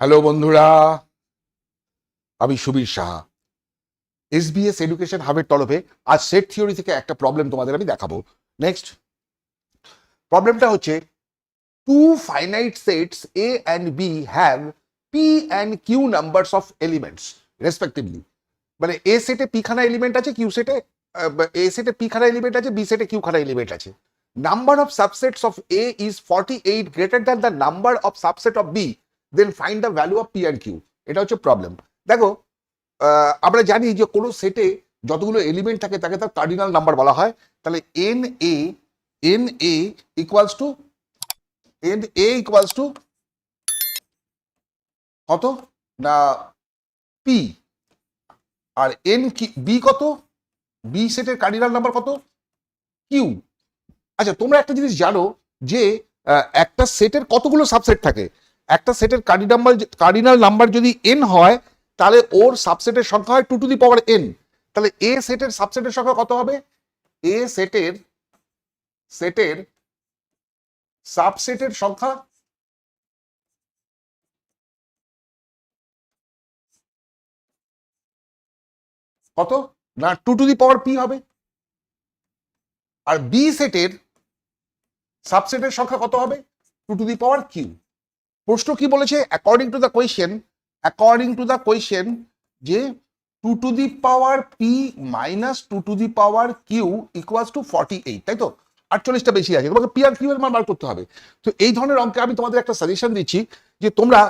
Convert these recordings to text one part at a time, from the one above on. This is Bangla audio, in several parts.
হ্যালো বন্ধুরা, আমি সুবীর সাহা। এসবিএস এডুকেশন হাবের তরফে আজ সেট থিওরি থেকে একটা প্রবলেম তোমাদের আমি দেখাবো। নেক্সট প্রবলেমটা হচ্ছে, two finite sets A and B have P and Q numbers of elements respectively. মানে এ সেটে পি খানা এলিমেন্ট আছে, কিউ সেটে এ সেটে পি খানা এলিমেন্ট আছে, বি সেটে কিউ খানা এলিমেন্ট আছে। Number of subsets of A is 48 greater than the number of subset of B, then find the value of P and Q. এটা হচ্ছে প্রবলেম। দেখো, আমরা জানি যে কোনো সেটে যতগুলো এলিমেন্ট থাকে তাকে তার কার্ডিনাল নাম্বার বলা হয়। তাহলে এন এ ইকুয়ালস টু কত না পি, আর এন কি বি কত, বি সেটের কার্ডিনাল নাম্বার কত, কিউ। আচ্ছা, তোমরা একটা জিনিস জানো যে একটা সেটের কতগুলো সাবসেট থাকে। একটা সেটের কার্ডিনাল নাম্বার যদি এন হয়, তাহলে ওর সাবসেটের সংখ্যা হয় 2 টু দি পাওয়ার এন। তাহলে এ সেটের সাবসেটের সংখ্যা কত হবে? এ সেটের সাবসেটের সংখ্যা কত না 2 টু দি পাওয়ার পি হবে। আর বি সেটের সাবসেটের সংখ্যা কত হবে? 2 টু দি পাওয়ার কিউ। প্রশ্ন কি বলেছে? অ্যাকর্ডিং টু দ্য কোয়েশ্চেন যে 2 to the power P minus 2 to the power Q equals to 48, তাই তো? 48টা বেশি আছে, তোমাকে পি আর কিউ এর মান বার করতে হবে। তো এই ধরনের অঙ্কে আমি তোমাদের একটা সাজেশন দিচ্ছি যে তোমরা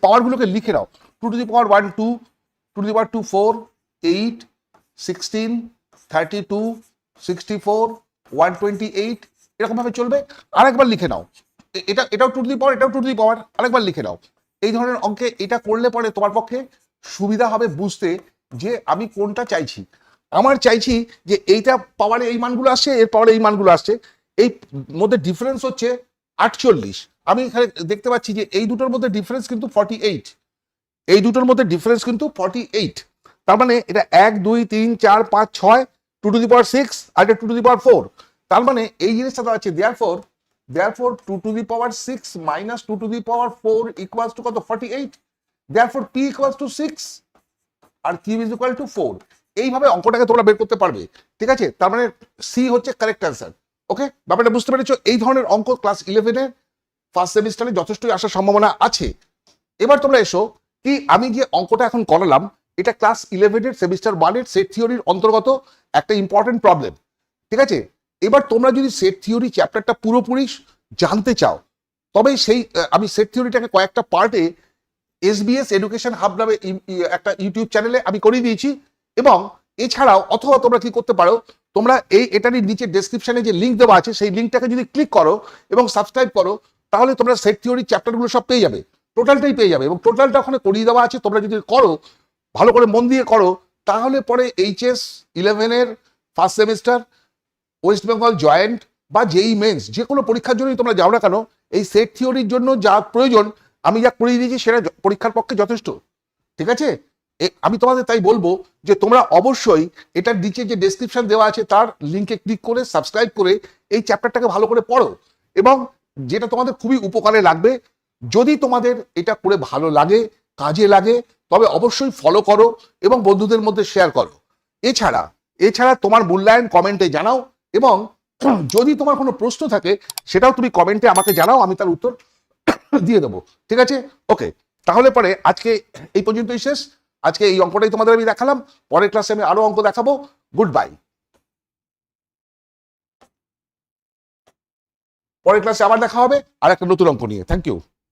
পাওয়ারগুলোকে লিখে নাও। 2 to the power 1 2, 2 to the পাওয়ার 2 4, 8, 16, 32, 64, 128, এরকম ভাবে চলবে। আরেকবার লিখে নাও, এটাও 2 টু দি পাওয়ার, এটাও 2 টু দি পাওয়ার, আরেকবার লিখে নাও। এই ধরনের অঙ্কে এটা করলে পরে তোমার পক্ষে সুবিধা হবে বুঝতে যে আমি কোনটা চাইছি। আমার চাইছি যে এইটা পাওয়ারে এই মানগুলো আসছে, এর পাওয়ারে এই মানগুলো আসছে, এই মধ্যে ডিফারেন্স হচ্ছে 48। আমি এখানে দেখতে পাচ্ছি যে এই দুটোর মধ্যে ডিফারেন্স কিন্তু 48, এই দুটোর মধ্যে ডিফারেন্স কিন্তু 48। তার মানে এটা 1 2 3 4 5 6, 2 টু দি পাওয়ার 6 আর এটা 2 টু দি পাওয়ার 4। তার মানে এই জিনিসটা দাঁড়াচ্ছে therefore 2 to the power 6 minus 2 to the power 4 equals to কত? 48. therefore p equals to 6 R q is equal to 4। এইভাবে অঙ্কটাকে তোমরা বের করতে পারবে, ঠিক আছে? তার মানে সি হচ্ছে কারেক্ট অ্যান্সার। ওকে, ব্যাপারটা বুঝতে পেরেছো? এই ধরনের অঙ্ক ক্লাস 11 এর ফার্স্ট সেমিস্টারে যথেষ্টই আসার সম্ভাবনা আছে। এবার তোমরা এসো, কি আমি যে অঙ্কটা এখন করালাম এটা ক্লাস 11 এর সেমিস্টার 1 এর সেট থিওরির অন্তর্গত একটা ইম্পর্টেন্ট প্রবলেম, ঠিক আছে? এবার তোমরা যদি সেট থিওরি চ্যাপ্টারটা পুরোপুরি জানতে চাও, তবে সেই আমি সেট থিওরিটাকে কয়েকটা পার্টে এসবিএস এডুকেশন হাব নামে একটা ইউটিউব চ্যানেলে আমি করিয়ে দিয়েছি। এবং এছাড়াও অথবা তোমরা কি করতে পারো, তোমরা এটারই নিচে ডেসক্রিপশনে যে লিঙ্ক দেওয়া আছে সেই লিঙ্কটাকে যদি ক্লিক করো এবং সাবস্ক্রাইব করো, তাহলে তোমরা সেট থিওরি চ্যাপ্টারগুলো সব পেয়ে যাবে, টোটালটাই পেয়ে যাবে। এবং টোটালটা ওখানে করিয়ে দেওয়া আছে, তোমরা যদি করো, ভালো করে মন দিয়ে করো, তাহলে পরে এইচএস 11 এর first semester, West Bengal joint বা জেই মেন্স যে কোনো পরীক্ষার জন্যই তোমরা যাও না কেন, এই সেট থিওরির জন্য যা প্রয়োজন আমি যা করিয়ে দিয়েছি সেটা পরীক্ষার পক্ষে যথেষ্ট, ঠিক আছে? আমি তোমাদের তাই বলবো যে তোমরা অবশ্যই এটার নিচে যে ডেসক্রিপশন দেওয়া আছে তার লিঙ্কে ক্লিক করে সাবস্ক্রাইব করে এই চ্যাপ্টারটাকে ভালো করে পড়ো। এবং যেটা তোমাদের খুবই উপকারে লাগবে, যদি তোমাদের এটা করে ভালো লাগে, কাজে লাগে, তবে অবশ্যই ফলো করো এবং বন্ধুদের মধ্যে শেয়ার করো। এছাড়া তোমার মূল্যায়ন কমেন্টে জানাও, এবং যদি তোমার কোনো প্রশ্ন থাকে সেটাও তুমি কমেন্টে আমাকে জানাও, আমি তার উত্তর দিয়ে দেবো, ঠিক আছে? ওকে, তাহলে পরে আজকে এই পর্যন্তই শেষ। আজকে এই অঙ্কটাই তোমাদের আমি দেখালাম, পরের ক্লাসে আমি আরো অঙ্ক দেখাবো। Good bye. পরের ক্লাসে আবার দেখা হবে আর একটা নতুন অঙ্ক নিয়ে। Thank you.